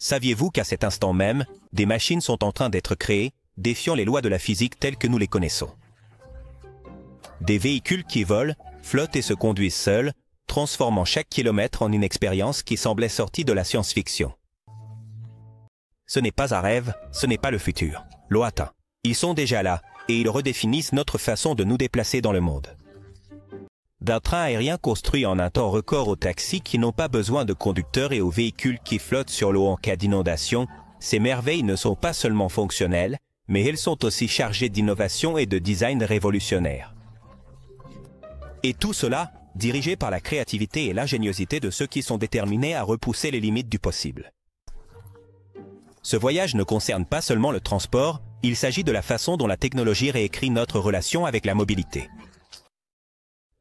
Saviez-vous qu'à cet instant même, des machines sont en train d'être créées, défiant les lois de la physique telles que nous les connaissons? Des véhicules qui volent, flottent et se conduisent seuls, transformant chaque kilomètre en une expérience qui semblait sortie de la science-fiction. Ce n'est pas un rêve, ce n'est pas le futur, lointain. Ils sont déjà là, et ils redéfinissent notre façon de nous déplacer dans le monde. D'un train aérien construit en un temps record aux taxis qui n'ont pas besoin de conducteurs et aux véhicules qui flottent sur l'eau en cas d'inondation, ces merveilles ne sont pas seulement fonctionnelles, mais elles sont aussi chargées d'innovation et de design révolutionnaire. Et tout cela, dirigé par la créativité et l'ingéniosité de ceux qui sont déterminés à repousser les limites du possible. Ce voyage ne concerne pas seulement le transport, il s'agit de la façon dont la technologie réécrit notre relation avec la mobilité.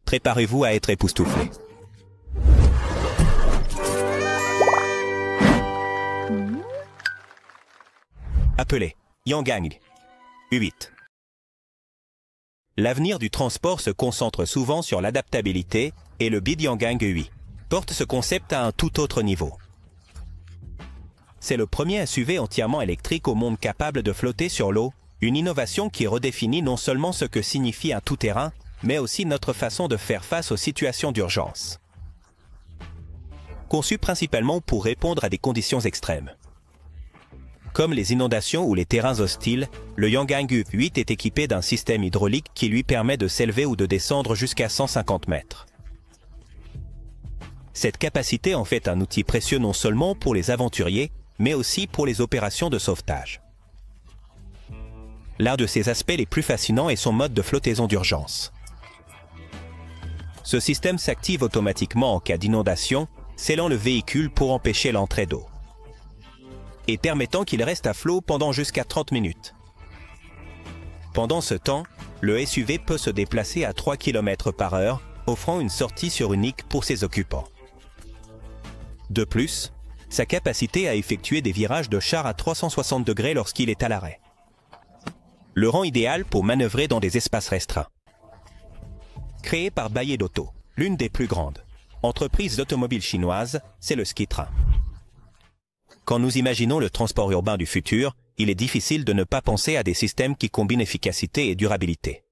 Préparez-vous à être époustouflés. Appelé Yanggang U8. L'avenir du transport se concentre souvent sur l'adaptabilité et le BidYanggang U8 porte ce concept à un tout autre niveau. C'est le premier SUV entièrement électrique au monde capable de flotter sur l'eau, une innovation qui redéfinit non seulement ce que signifie un tout-terrain, mais aussi notre façon de faire face aux situations d'urgence. Conçu principalement pour répondre à des conditions extrêmes. Comme les inondations ou les terrains hostiles, le Yanggang U8 est équipé d'un système hydraulique qui lui permet de s'élever ou de descendre jusqu'à 150 mètres. Cette capacité en fait un outil précieux non seulement pour les aventuriers, mais aussi pour les opérations de sauvetage. L'un de ses aspects les plus fascinants est son mode de flottaison d'urgence. Ce système s'active automatiquement en cas d'inondation, scellant le véhicule pour empêcher l'entrée d'eau et permettant qu'il reste à flot pendant jusqu'à 30 minutes. Pendant ce temps, le SUV peut se déplacer à 3 km/h, offrant une sortie sur unique pour ses occupants. De plus, sa capacité à effectuer des virages de char à 360 degrés lorsqu'il est à l'arrêt le rend idéal pour manœuvrer dans des espaces restreints. Créé par Baidu Auto, l'une des plus grandes entreprises d'automobiles chinoises, c'est le ski-train. Quand nous imaginons le transport urbain du futur, il est difficile de ne pas penser à des systèmes qui combinent efficacité et durabilité.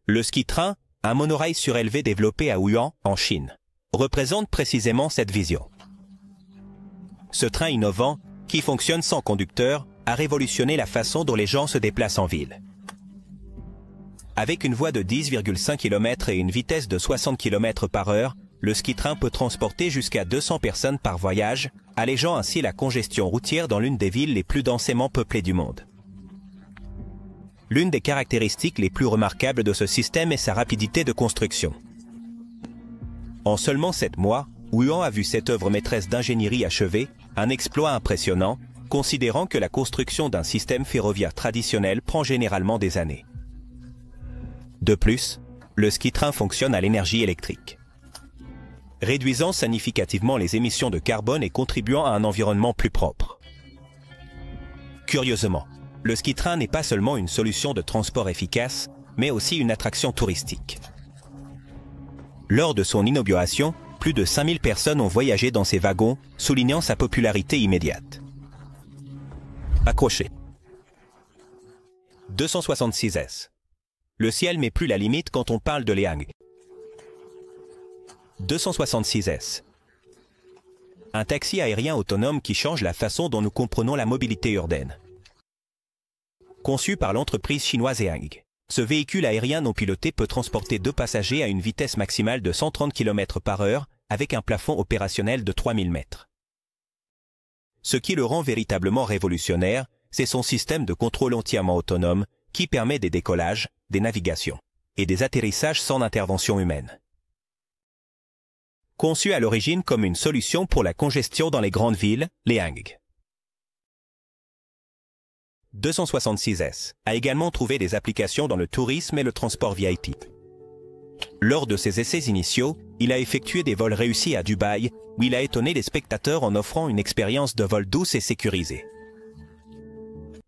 Le ski-train, un monorail surélevé développé à Wuhan, en Chine, représente précisément cette vision. Ce train innovant, qui fonctionne sans conducteur, a révolutionné la façon dont les gens se déplacent en ville. Avec une voie de 10,5 km et une vitesse de 60 km/h, le ski-train peut transporter jusqu'à 200 personnes par voyage, allégeant ainsi la congestion routière dans l'une des villes les plus densément peuplées du monde. L'une des caractéristiques les plus remarquables de ce système est sa rapidité de construction. En seulement 7 mois, Wuhan a vu cette œuvre maîtresse d'ingénierie achevée, un exploit impressionnant, considérant que la construction d'un système ferroviaire traditionnel prend généralement des années. De plus, le ski-train fonctionne à l'énergie électrique, réduisant significativement les émissions de carbone et contribuant à un environnement plus propre. Curieusement, le ski-train n'est pas seulement une solution de transport efficace, mais aussi une attraction touristique. Lors de son inauguration, plus de 5000 personnes ont voyagé dans ces wagons, soulignant sa popularité immédiate. Accroché. 266S. Le ciel n'est plus la limite quand on parle de Liang. 266S. Un taxi aérien autonome qui change la façon dont nous comprenons la mobilité urbaine. Conçu par l'entreprise chinoise Liang, ce véhicule aérien non piloté peut transporter 2 passagers à une vitesse maximale de 130 km/h avec un plafond opérationnel de 3000 mètres. Ce qui le rend véritablement révolutionnaire, c'est son système de contrôle entièrement autonome qui permet des décollages, des navigations et des atterrissages sans intervention humaine. Conçu à l'origine comme une solution pour la congestion dans les grandes villes, Liang 266S a également trouvé des applications dans le tourisme et le transport VIP. Lors de ses essais initiaux, il a effectué des vols réussis à Dubaï, où il a étonné les spectateurs en offrant une expérience de vol douce et sécurisée.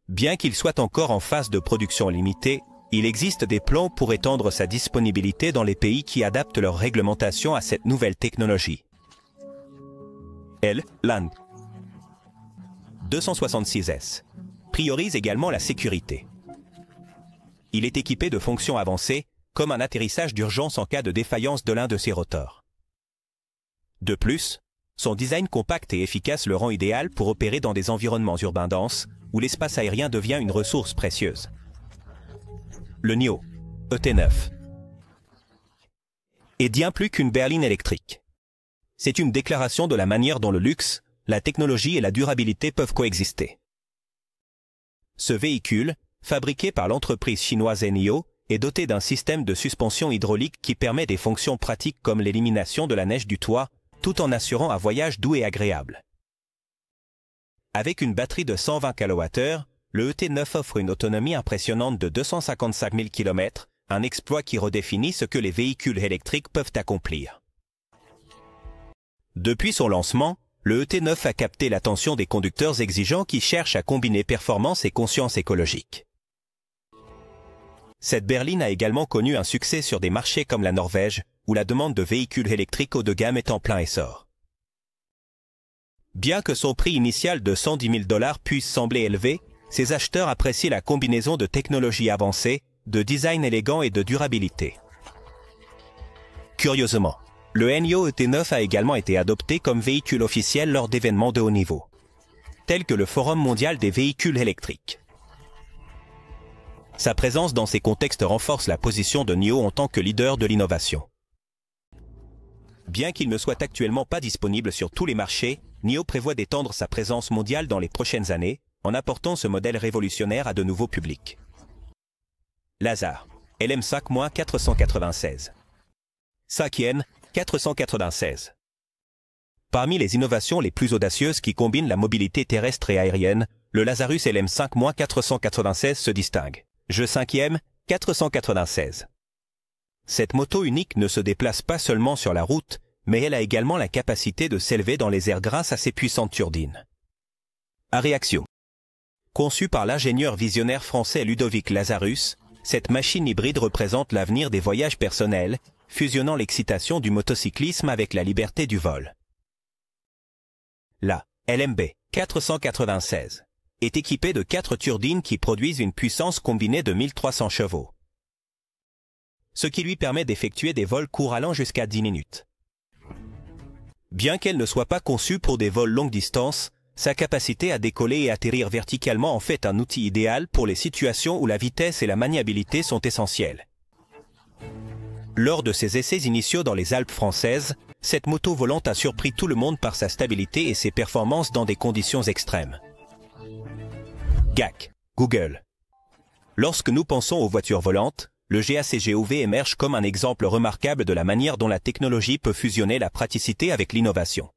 Bien qu'il soit encore en phase de production limitée, il existe des plans pour étendre sa disponibilité dans les pays qui adaptent leur réglementation à cette nouvelle technologie. L'Inde. 266S priorise également la sécurité. Il est équipé de fonctions avancées, comme un atterrissage d'urgence en cas de défaillance de l'un de ses rotors. De plus, son design compact et efficace le rend idéal pour opérer dans des environnements urbains denses, où l'espace aérien devient une ressource précieuse. Le NIO ET9 est bien plus qu'une berline électrique. C'est une déclaration de la manière dont le luxe, la technologie et la durabilité peuvent coexister. Ce véhicule, fabriqué par l'entreprise chinoise NIO, est doté d'un système de suspension hydraulique qui permet des fonctions pratiques comme l'élimination de la neige du toit, tout en assurant un voyage doux et agréable. Avec une batterie de 120 kWh, le ET9 offre une autonomie impressionnante de 255 000 km, un exploit qui redéfinit ce que les véhicules électriques peuvent accomplir. Depuis son lancement, le ET9 a capté l'attention des conducteurs exigeants qui cherchent à combiner performance et conscience écologique. Cette berline a également connu un succès sur des marchés comme la Norvège, où la demande de véhicules électriques haut de gamme est en plein essor. Bien que son prix initial de 110 000 $ puisse sembler élevé, ses acheteurs apprécient la combinaison de technologies avancées, de design élégant et de durabilité. Curieusement, le NIO ET9 a également été adopté comme véhicule officiel lors d'événements de haut niveau, tels que le Forum mondial des véhicules électriques. Sa présence dans ces contextes renforce la position de NIO en tant que leader de l'innovation. Bien qu'il ne soit actuellement pas disponible sur tous les marchés, NIO prévoit d'étendre sa présence mondiale dans les prochaines années, en apportant ce modèle révolutionnaire à de nouveaux publics. Lazar, LM5-496. Sakien, 496. Parmi les innovations les plus audacieuses qui combinent la mobilité terrestre et aérienne, le Lazarus LM5-496 se distingue. Je 5e, 496. Cette moto unique ne se déplace pas seulement sur la route, mais elle a également la capacité de s'élever dans les airs grâce à ses puissantes turbines. À réaction. Conçue par l'ingénieur visionnaire français Ludovic Lazarus, cette machine hybride représente l'avenir des voyages personnels, fusionnant l'excitation du motocyclisme avec la liberté du vol. La LMB 496 est équipée de 4 turbines qui produisent une puissance combinée de 1300 chevaux, ce qui lui permet d'effectuer des vols courts allant jusqu'à 10 minutes. Bien qu'elle ne soit pas conçue pour des vols longue distance, sa capacité à décoller et atterrir verticalement en fait un outil idéal pour les situations où la vitesse et la maniabilité sont essentielles. Lors de ses essais initiaux dans les Alpes françaises, cette moto volante a surpris tout le monde par sa stabilité et ses performances dans des conditions extrêmes. GAC, Google. Lorsque nous pensons aux voitures volantes, le GAC-GOV émerge comme un exemple remarquable de la manière dont la technologie peut fusionner la praticité avec l'innovation.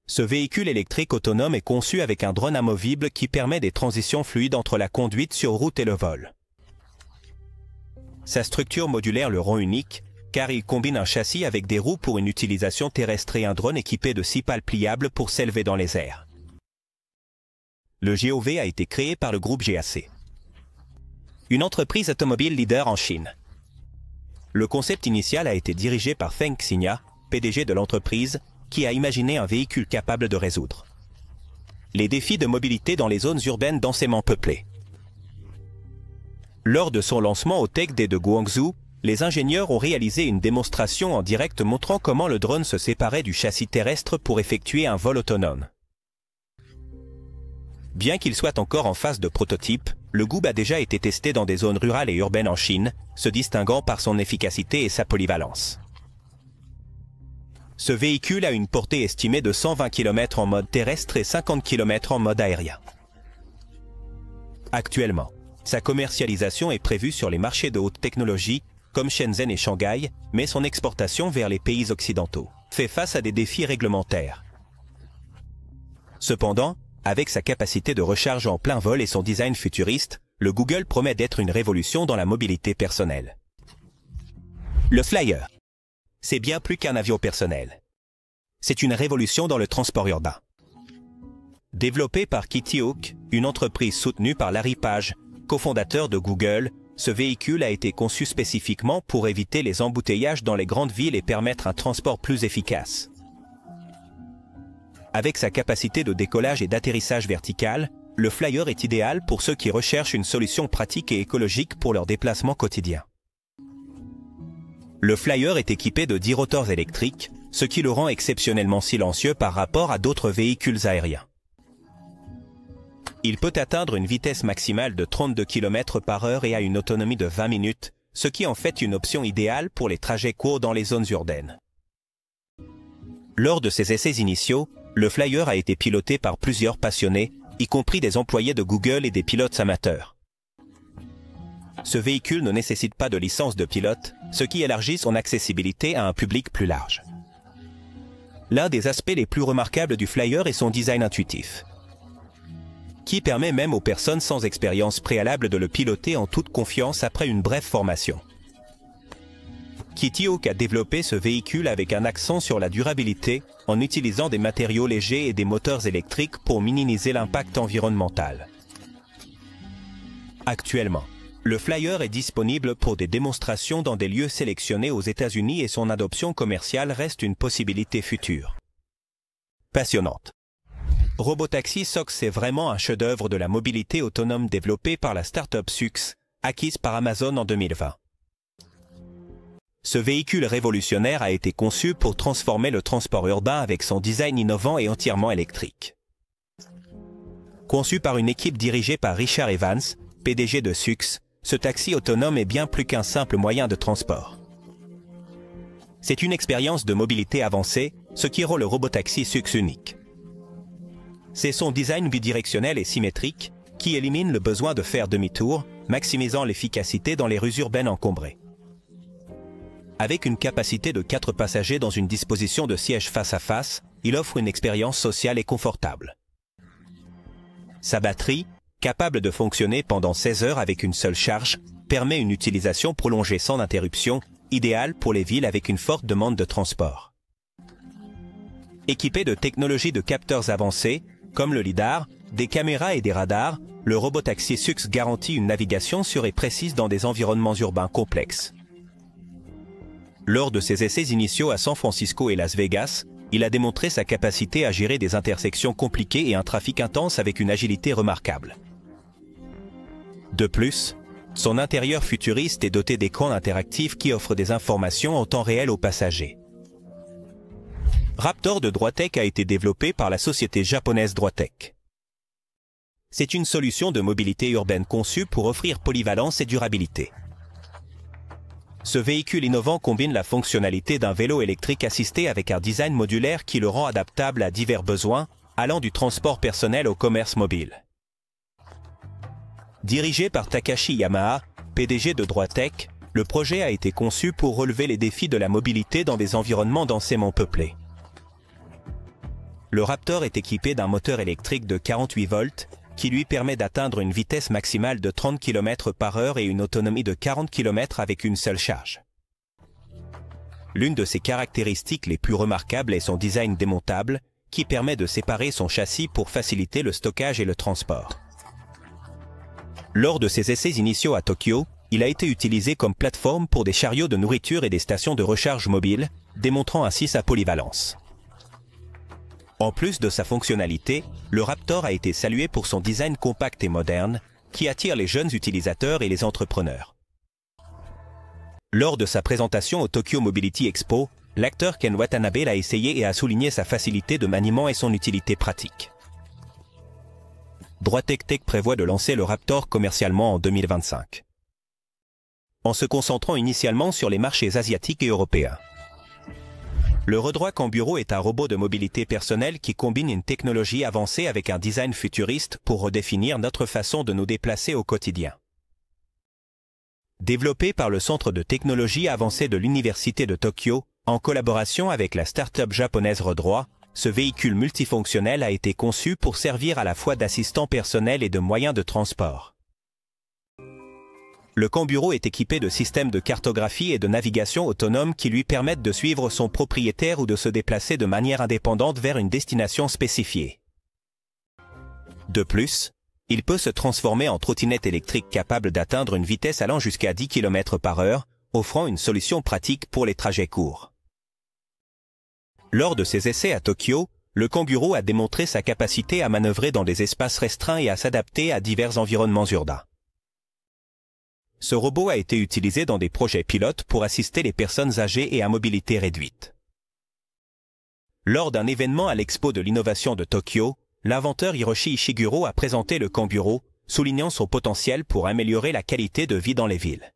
Ce véhicule électrique autonome est conçu avec un drone amovible qui permet des transitions fluides entre la conduite sur route et le vol. Sa structure modulaire le rend unique, car il combine un châssis avec des roues pour une utilisation terrestre et un drone équipé de 6 pales pliables pour s'élever dans les airs. Le GOV a été créé par le groupe GAC, une entreprise automobile leader en Chine. Le concept initial a été dirigé par Feng Xingya, PDG de l'entreprise, qui a imaginé un véhicule capable de résoudre les défis de mobilité dans les zones urbaines densément peuplées. Lors de son lancement au Tech Day de Guangzhou, les ingénieurs ont réalisé une démonstration en direct montrant comment le drone se séparait du châssis terrestre pour effectuer un vol autonome. Bien qu'il soit encore en phase de prototype, le Goob a déjà été testé dans des zones rurales et urbaines en Chine, se distinguant par son efficacité et sa polyvalence. Ce véhicule a une portée estimée de 120 km en mode terrestre et 50 km en mode aérien. Actuellement, sa commercialisation est prévue sur les marchés de haute technologie, comme Shenzhen et Shanghai, mais son exportation vers les pays occidentaux fait face à des défis réglementaires. Cependant, avec sa capacité de recharge en plein vol et son design futuriste, le Google promet d'être une révolution dans la mobilité personnelle. Le Flyer. C'est bien plus qu'un avion personnel. C'est une révolution dans le transport urbain. Développé par Kitty Hawk, une entreprise soutenue par Larry Page, cofondateur de Google, ce véhicule a été conçu spécifiquement pour éviter les embouteillages dans les grandes villes et permettre un transport plus efficace. Avec sa capacité de décollage et d'atterrissage vertical, le Flyer est idéal pour ceux qui recherchent une solution pratique et écologique pour leurs déplacements quotidiens. Le Flyer est équipé de 10 rotors électriques, ce qui le rend exceptionnellement silencieux par rapport à d'autres véhicules aériens. Il peut atteindre une vitesse maximale de 32 km/h et a une autonomie de 20 minutes, ce qui en fait une option idéale pour les trajets courts dans les zones urbaines. Lors de ses essais initiaux, le Flyer a été piloté par plusieurs passionnés, y compris des employés de Google et des pilotes amateurs. Ce véhicule ne nécessite pas de licence de pilote, ce qui élargit son accessibilité à un public plus large. L'un des aspects les plus remarquables du Flyer est son design intuitif, qui permet même aux personnes sans expérience préalable de le piloter en toute confiance après une brève formation. Kitty Hawk a développé ce véhicule avec un accent sur la durabilité en utilisant des matériaux légers et des moteurs électriques pour minimiser l'impact environnemental. Actuellement, le Flyer est disponible pour des démonstrations dans des lieux sélectionnés aux États-Unis et son adoption commerciale reste une possibilité future. Passionnante. Robotaxi Sox est vraiment un chef-d'œuvre de la mobilité autonome développé par la start-up Sux, acquise par Amazon en 2020. Ce véhicule révolutionnaire a été conçu pour transformer le transport urbain avec son design innovant et entièrement électrique. Conçu par une équipe dirigée par Richard Evans, PDG de Sux, ce taxi autonome est bien plus qu'un simple moyen de transport. C'est une expérience de mobilité avancée, ce qui rend le robotaxi Sux unique. C'est son design bidirectionnel et symétrique qui élimine le besoin de faire demi-tour, maximisant l'efficacité dans les rues urbaines encombrées. Avec une capacité de 4 passagers dans une disposition de siège face à face, il offre une expérience sociale et confortable. Sa batterie, capable de fonctionner pendant 16 heures avec une seule charge, permet une utilisation prolongée sans interruption, idéale pour les villes avec une forte demande de transport. Équipé de technologies de capteurs avancés, comme le lidar, des caméras et des radars, le robotaxi Sux garantit une navigation sûre et précise dans des environnements urbains complexes. Lors de ses essais initiaux à San Francisco et Las Vegas, il a démontré sa capacité à gérer des intersections compliquées et un trafic intense avec une agilité remarquable. De plus, son intérieur futuriste est doté d'écrans interactifs qui offrent des informations en temps réel aux passagers. Raptor de Droitech a été développé par la société japonaise Droitech. C'est une solution de mobilité urbaine conçue pour offrir polyvalence et durabilité. Ce véhicule innovant combine la fonctionnalité d'un vélo électrique assisté avec un design modulaire qui le rend adaptable à divers besoins, allant du transport personnel au commerce mobile. Dirigé par Takashi Yamaha, PDG de Droitech, le projet a été conçu pour relever les défis de la mobilité dans des environnements densément peuplés. Le Raptor est équipé d'un moteur électrique de 48 volts qui lui permet d'atteindre une vitesse maximale de 30 km/h et une autonomie de 40 km avec une seule charge. L'une de ses caractéristiques les plus remarquables est son design démontable, qui permet de séparer son châssis pour faciliter le stockage et le transport. Lors de ses essais initiaux à Tokyo, il a été utilisé comme plateforme pour des chariots de nourriture et des stations de recharge mobiles, démontrant ainsi sa polyvalence. En plus de sa fonctionnalité, le Raptor a été salué pour son design compact et moderne, qui attire les jeunes utilisateurs et les entrepreneurs. Lors de sa présentation au Tokyo Mobility Expo, l'acteur Ken Watanabe l'a essayé et a souligné sa facilité de maniement et son utilité pratique. Droitech Tech prévoit de lancer le Raptor commercialement en 2025, en se concentrant initialement sur les marchés asiatiques et européens. Le Redroit Camburo est un robot de mobilité personnelle qui combine une technologie avancée avec un design futuriste pour redéfinir notre façon de nous déplacer au quotidien. Développé par le Centre de technologie avancée de l'Université de Tokyo, en collaboration avec la start-up japonaise Redroit, ce véhicule multifonctionnel a été conçu pour servir à la fois d'assistant personnel et de moyen de transport. Le Camburo est équipé de systèmes de cartographie et de navigation autonome qui lui permettent de suivre son propriétaire ou de se déplacer de manière indépendante vers une destination spécifiée. De plus, il peut se transformer en trottinette électrique capable d'atteindre une vitesse allant jusqu'à 10 km/h, offrant une solution pratique pour les trajets courts. Lors de ses essais à Tokyo, le Kanguro a démontré sa capacité à manœuvrer dans des espaces restreints et à s'adapter à divers environnements urbains. Ce robot a été utilisé dans des projets pilotes pour assister les personnes âgées et à mobilité réduite. Lors d'un événement à l'Expo de l'innovation de Tokyo, l'inventeur Hiroshi Ishiguro a présenté le Kanguro, soulignant son potentiel pour améliorer la qualité de vie dans les villes.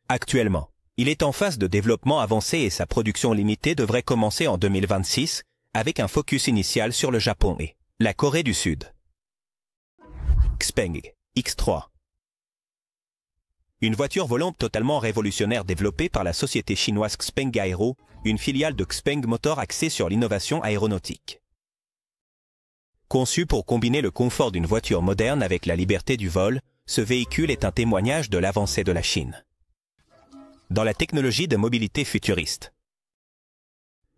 Actuellement, il est en phase de développement avancé et sa production limitée devrait commencer en 2026, avec un focus initial sur le Japon et la Corée du Sud. Xpeng X3. Une voiture volante totalement révolutionnaire développée par la société chinoise Xpeng Aero, une filiale de Xpeng Motor axée sur l'innovation aéronautique. Conçu pour combiner le confort d'une voiture moderne avec la liberté du vol, ce véhicule est un témoignage de l'avancée de la Chine dans la technologie de mobilité futuriste.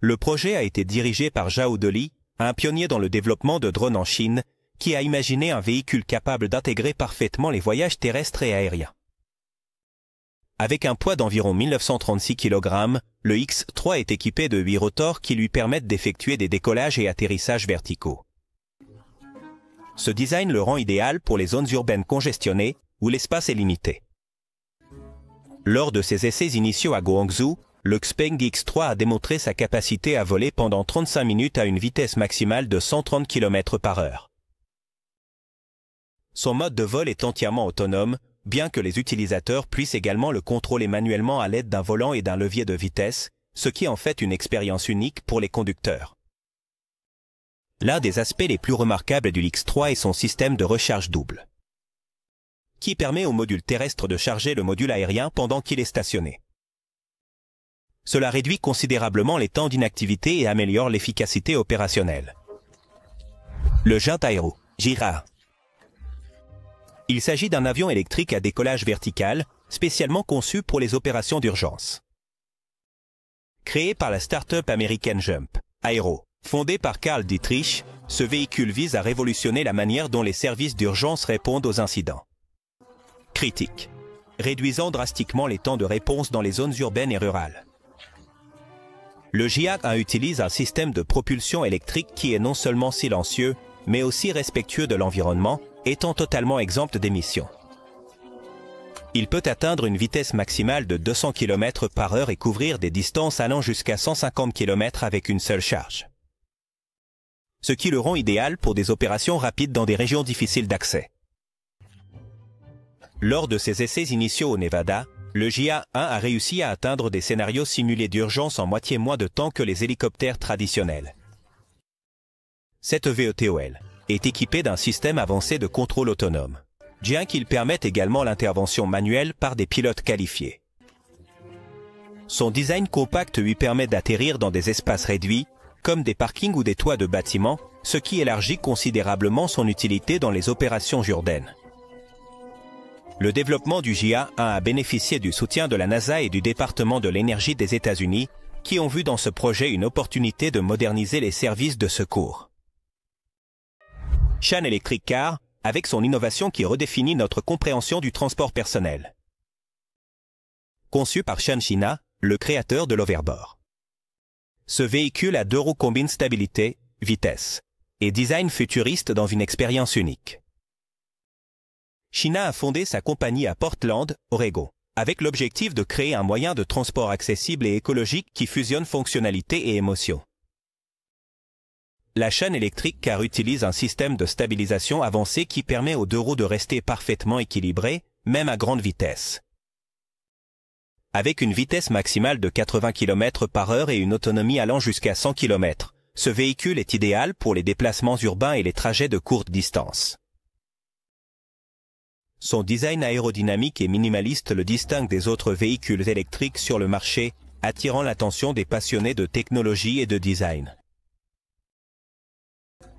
Le projet a été dirigé par Zhao Deli, un pionnier dans le développement de drones en Chine, qui a imaginé un véhicule capable d'intégrer parfaitement les voyages terrestres et aériens. Avec un poids d'environ 1936 kg, le X3 est équipé de 8 rotors qui lui permettent d'effectuer des décollages et atterrissages verticaux. Ce design le rend idéal pour les zones urbaines congestionnées, où l'espace est limité. Lors de ses essais initiaux à Guangzhou, le Xpeng X3 a démontré sa capacité à voler pendant 35 minutes à une vitesse maximale de 130 km/h. Son mode de vol est entièrement autonome, bien que les utilisateurs puissent également le contrôler manuellement à l'aide d'un volant et d'un levier de vitesse, ce qui en fait une expérience unique pour les conducteurs. L'un des aspects les plus remarquables du X3 est son système de recharge double, qui permet au module terrestre de charger le module aérien pendant qu'il est stationné. Cela réduit considérablement les temps d'inactivité et améliore l'efficacité opérationnelle. Le Jet Aero, JIRA. Il s'agit d'un avion électrique à décollage vertical, spécialement conçu pour les opérations d'urgence. Créé par la start-up américaine Jump Aero, fondée par Karl Dietrich, ce véhicule vise à révolutionner la manière dont les services d'urgence répondent aux incidents critiques, réduisant drastiquement les temps de réponse dans les zones urbaines et rurales. Le JIA utilise un système de propulsion électrique qui est non seulement silencieux, mais aussi respectueux de l'environnement, étant totalement exempt d'émissions. Il peut atteindre une vitesse maximale de 200 km/h et couvrir des distances allant jusqu'à 150 km avec une seule charge, ce qui le rend idéal pour des opérations rapides dans des régions difficiles d'accès. Lors de ses essais initiaux au Nevada, le JIA-1 a réussi à atteindre des scénarios simulés d'urgence en moitié moins de temps que les hélicoptères traditionnels. Cette VTOL est équipée d'un système avancé de contrôle autonome, bien qu'il permette également l'intervention manuelle par des pilotes qualifiés. Son design compact lui permet d'atterrir dans des espaces réduits, comme des parkings ou des toits de bâtiments, ce qui élargit considérablement son utilité dans les opérations urbaines. Le développement du JIA-1 a bénéficié du soutien de la NASA et du département de l'énergie des États-Unis, qui ont vu dans ce projet une opportunité de moderniser les services de secours. Shan Electric Car, avec son innovation qui redéfinit notre compréhension du transport personnel. Conçu par Shan China, le créateur de l'overboard. Ce véhicule a 2 roues combinent stabilité, vitesse et design futuriste dans une expérience unique. China a fondé sa compagnie à Portland, Oregon, avec l'objectif de créer un moyen de transport accessible et écologique qui fusionne fonctionnalité et émotion. La Shan Electric Car utilise un système de stabilisation avancé qui permet aux 2 roues de rester parfaitement équilibrées, même à grande vitesse. Avec une vitesse maximale de 80 km/h et une autonomie allant jusqu'à 100 km, ce véhicule est idéal pour les déplacements urbains et les trajets de courte distance. Son design aérodynamique et minimaliste le distingue des autres véhicules électriques sur le marché, attirant l'attention des passionnés de technologie et de design.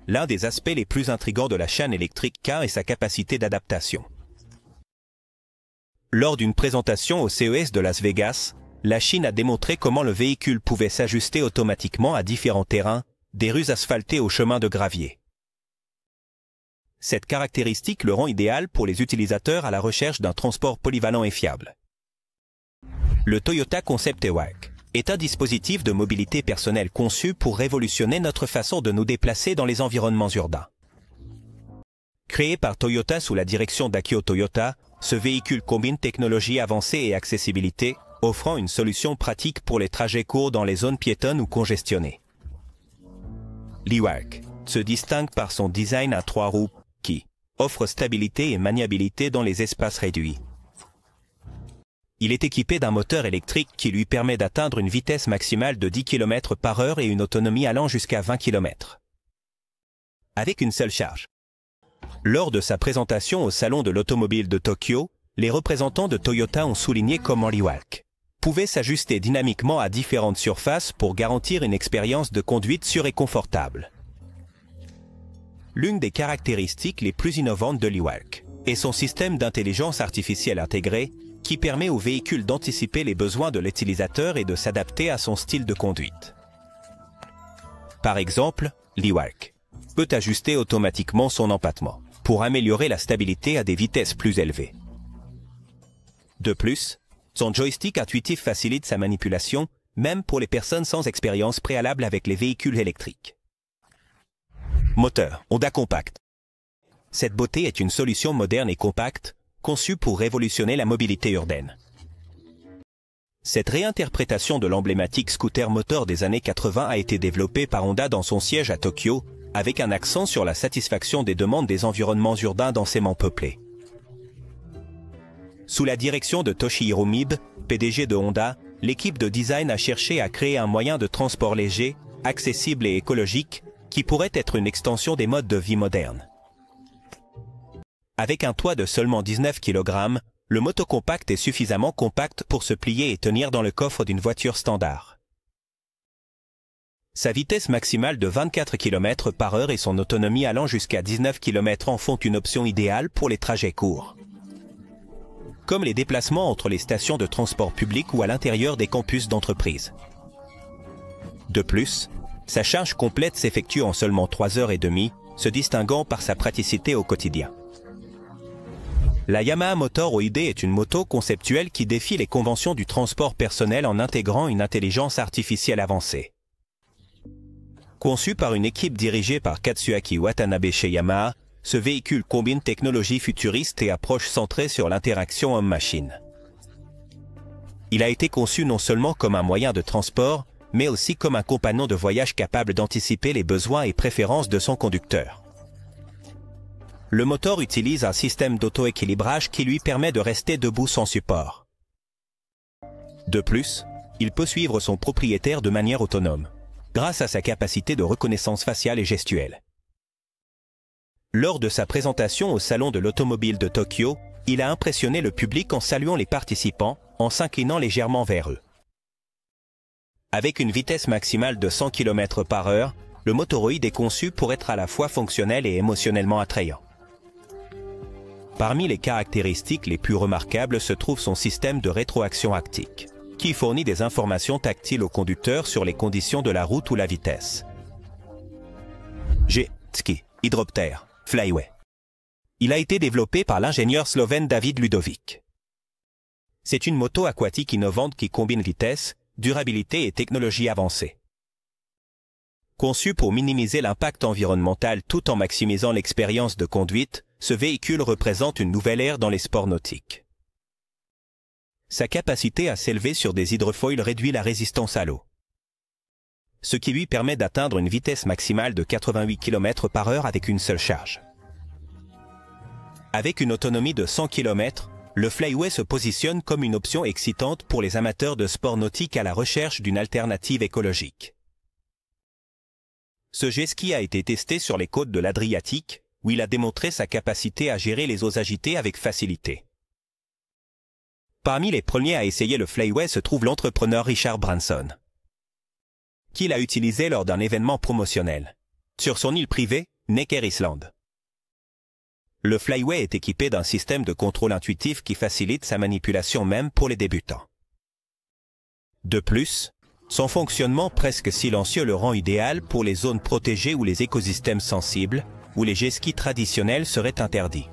L'un des aspects les plus intrigants de la Shan Electric Car est sa capacité d'adaptation. Lors d'une présentation au CES de Las Vegas, la Chine a démontré comment le véhicule pouvait s'ajuster automatiquement à différents terrains, des rues asphaltées aux chemins de gravier. Cette caractéristique le rend idéal pour les utilisateurs à la recherche d'un transport polyvalent et fiable. Le Toyota Concept Ewak, est un dispositif de mobilité personnelle conçu pour révolutionner notre façon de nous déplacer dans les environnements urbains. Créé par Toyota sous la direction d'Akio Toyoda, ce véhicule combine technologie avancée et accessibilité, offrant une solution pratique pour les trajets courts dans les zones piétonnes ou congestionnées. L'e-Walk se distingue par son design à 3 roues qui offre stabilité et maniabilité dans les espaces réduits. Il est équipé d'un moteur électrique qui lui permet d'atteindre une vitesse maximale de 10 km/h et une autonomie allant jusqu'à 20 km. Avec une seule charge. Lors de sa présentation au Salon de l'automobile de Tokyo, les représentants de Toyota ont souligné comment l'e-Walk pouvait s'ajuster dynamiquement à différentes surfaces pour garantir une expérience de conduite sûre et confortable. L'une des caractéristiques les plus innovantes de l'e-Walk est son système d'intelligence artificielle intégrée qui permet au véhicule d'anticiper les besoins de l'utilisateur et de s'adapter à son style de conduite. Par exemple, l'e-Walk peut ajuster automatiquement son empattement pour améliorer la stabilité à des vitesses plus élevées. De plus, son joystick intuitif facilite sa manipulation, même pour les personnes sans expérience préalable avec les véhicules électriques. Moteur Honda Compact. Cette beauté est une solution moderne et compacte, conçue pour révolutionner la mobilité urbaine. Cette réinterprétation de l'emblématique scooter moteur des années 80 a été développée par Honda dans son siège à Tokyo, avec un accent sur la satisfaction des demandes des environnements urbains densément peuplés. Sous la direction de Toshihiro Mibe, PDG de Honda, l'équipe de design a cherché à créer un moyen de transport léger, accessible et écologique, qui pourrait être une extension des modes de vie modernes. Avec un poids de seulement 19 kg, le motocompact est suffisamment compact pour se plier et tenir dans le coffre d'une voiture standard. Sa vitesse maximale de 24 km/h et son autonomie allant jusqu'à 19 km en font une option idéale pour les trajets courts, comme les déplacements entre les stations de transport public ou à l'intérieur des campus d'entreprise. De plus, sa charge complète s'effectue en seulement 3h30, se distinguant par sa praticité au quotidien. La Yamaha Motor OID est une moto conceptuelle qui défie les conventions du transport personnel en intégrant une intelligence artificielle avancée. Conçu par une équipe dirigée par Katsuaki Watanabe chez Yamaha, ce véhicule combine technologie futuriste et approche centrée sur l'interaction homme-machine. Il a été conçu non seulement comme un moyen de transport, mais aussi comme un compagnon de voyage capable d'anticiper les besoins et préférences de son conducteur. Le moteur utilise un système d'auto-équilibrage qui lui permet de rester debout sans support. De plus, il peut suivre son propriétaire de manière autonome, grâce à sa capacité de reconnaissance faciale et gestuelle. Lors de sa présentation au Salon de l'automobile de Tokyo, il a impressionné le public en saluant les participants, en s'inclinant légèrement vers eux. Avec une vitesse maximale de 100 km/h, le motoroïde est conçu pour être à la fois fonctionnel et émotionnellement attrayant. Parmi les caractéristiques les plus remarquables se trouve son système de rétroaction haptique, qui fournit des informations tactiles au conducteur sur les conditions de la route ou la vitesse. Ski, hydroptère, Flyway. Il a été développé par l'ingénieur slovène David Ludovic. C'est une moto aquatique innovante qui combine vitesse, durabilité et technologie avancée. Conçu pour minimiser l'impact environnemental tout en maximisant l'expérience de conduite, ce véhicule représente une nouvelle ère dans les sports nautiques. Sa capacité à s'élever sur des hydrofoils réduit la résistance à l'eau, ce qui lui permet d'atteindre une vitesse maximale de 88 km/h avec une seule charge. Avec une autonomie de 100 km, le Flyway se positionne comme une option excitante pour les amateurs de sport nautique à la recherche d'une alternative écologique. Ce jet ski a été testé sur les côtes de l'Adriatique, où il a démontré sa capacité à gérer les eaux agitées avec facilité. Parmi les premiers à essayer le Flyway se trouve l'entrepreneur Richard Branson, qui l'a utilisé lors d'un événement promotionnel, sur son île privée, Necker Island. Le Flyway est équipé d'un système de contrôle intuitif qui facilite sa manipulation même pour les débutants. De plus, son fonctionnement presque silencieux le rend idéal pour les zones protégées ou les écosystèmes sensibles, où les jet skis traditionnels seraient interdits.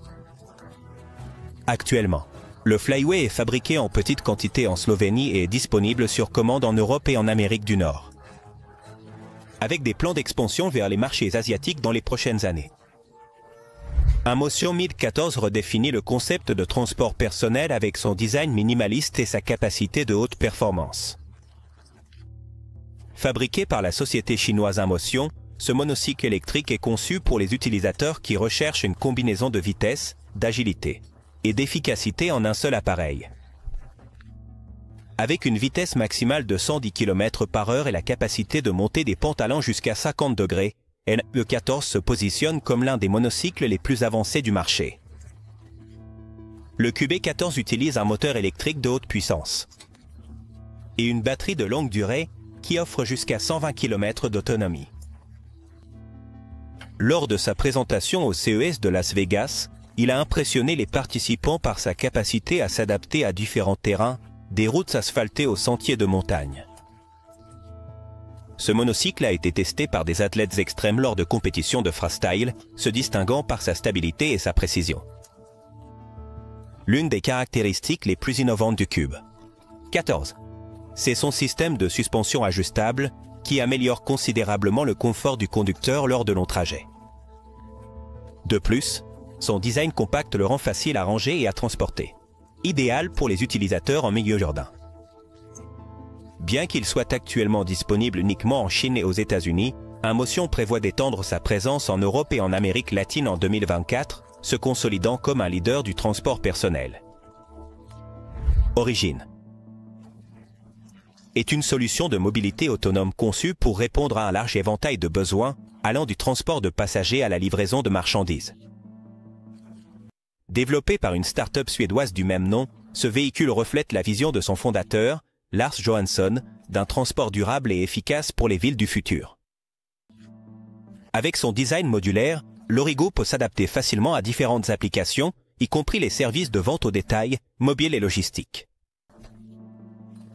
Actuellement, Le Flyway est fabriqué en petite quantité en Slovénie et est disponible sur commande en Europe et en Amérique du Nord, avec des plans d'expansion vers les marchés asiatiques dans les prochaines années. Inmotion Mid 14 redéfinit le concept de transport personnel avec son design minimaliste et sa capacité de haute performance. Fabriqué par la société chinoise Inmotion, ce monocycle électrique est conçu pour les utilisateurs qui recherchent une combinaison de vitesse, d'agilité et d'efficacité en un seul appareil. Avec une vitesse maximale de 110 km/h et la capacité de monter des pentes allant jusqu'à 50 degrés, NE14 se positionne comme l'un des monocycles les plus avancés du marché. Le QB14 utilise un moteur électrique de haute puissance et une batterie de longue durée qui offre jusqu'à 120 km d'autonomie. Lors de sa présentation au CES de Las Vegas, il a impressionné les participants par sa capacité à s'adapter à différents terrains, des routes asphaltées aux sentiers de montagne. Ce monocycle a été testé par des athlètes extrêmes lors de compétitions de freestyle, se distinguant par sa stabilité et sa précision. L'une des caractéristiques les plus innovantes du Cube 14, c'est son système de suspension ajustable qui améliore considérablement le confort du conducteur lors de longs trajets. De plus, son design compact le rend facile à ranger et à transporter, idéal pour les utilisateurs en milieu urbain. Bien qu'il soit actuellement disponible uniquement en Chine et aux États-Unis, Inmotion prévoit d'étendre sa présence en Europe et en Amérique latine en 2024, se consolidant comme un leader du transport personnel. Origine est une solution de mobilité autonome conçue pour répondre à un large éventail de besoins, allant du transport de passagers à la livraison de marchandises. Développé par une start-up suédoise du même nom, ce véhicule reflète la vision de son fondateur, Lars Johansson, d'un transport durable et efficace pour les villes du futur. Avec son design modulaire, l'Origo peut s'adapter facilement à différentes applications, y compris les services de vente au détail, mobile et logistique.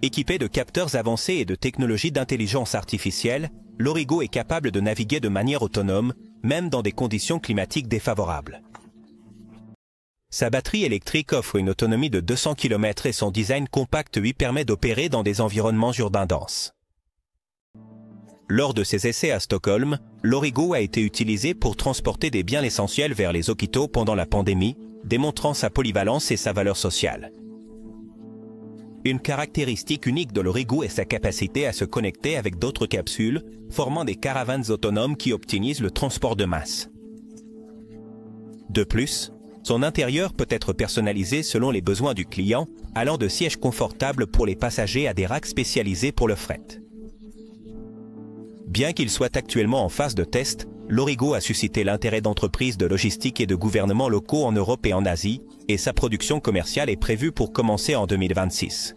Équipé de capteurs avancés et de technologies d'intelligence artificielle, l'Origo est capable de naviguer de manière autonome, même dans des conditions climatiques défavorables. Sa batterie électrique offre une autonomie de 200 km et son design compact lui permet d'opérer dans des environnements urbains denses. Lors de ses essais à Stockholm, l'Origo a été utilisé pour transporter des biens essentiels vers les hôpitaux pendant la pandémie, démontrant sa polyvalence et sa valeur sociale. Une caractéristique unique de l'Origo est sa capacité à se connecter avec d'autres capsules, formant des caravanes autonomes qui optimisent le transport de masse. De plus, son intérieur peut être personnalisé selon les besoins du client, allant de sièges confortables pour les passagers à des racks spécialisés pour le fret. Bien qu'il soit actuellement en phase de test, l'Origo a suscité l'intérêt d'entreprises de logistique et de gouvernements locaux en Europe et en Asie, et sa production commerciale est prévue pour commencer en 2026.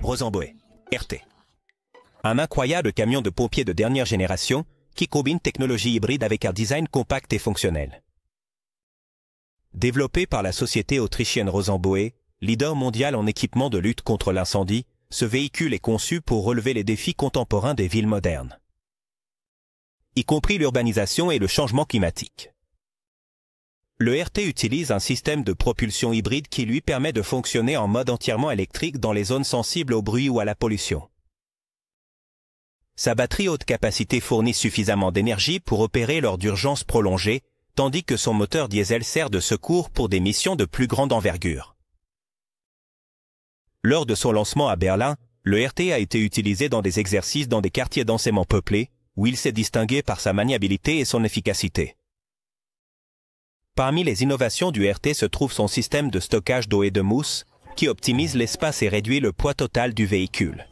Rosenboe, RT. Un incroyable camion de pompiers de dernière génération qui combine technologie hybride avec un design compact et fonctionnel. Développé par la société autrichienne Rosenboe, leader mondial en équipement de lutte contre l'incendie, ce véhicule est conçu pour relever les défis contemporains des villes modernes, y compris l'urbanisation et le changement climatique. Le RT utilise un système de propulsion hybride qui lui permet de fonctionner en mode entièrement électrique dans les zones sensibles au bruit ou à la pollution. Sa batterie haute capacité fournit suffisamment d'énergie pour opérer lors d'urgences prolongées, tandis que son moteur diesel sert de secours pour des missions de plus grande envergure. Lors de son lancement à Berlin, le RT a été utilisé dans des exercices dans des quartiers densément peuplés, où il s'est distingué par sa maniabilité et son efficacité. Parmi les innovations du RT se trouve son système de stockage d'eau et de mousse, qui optimise l'espace et réduit le poids total du véhicule.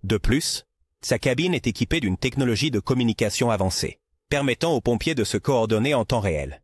De plus, sa cabine est équipée d'une technologie de communication avancée, permettant aux pompiers de se coordonner en temps réel.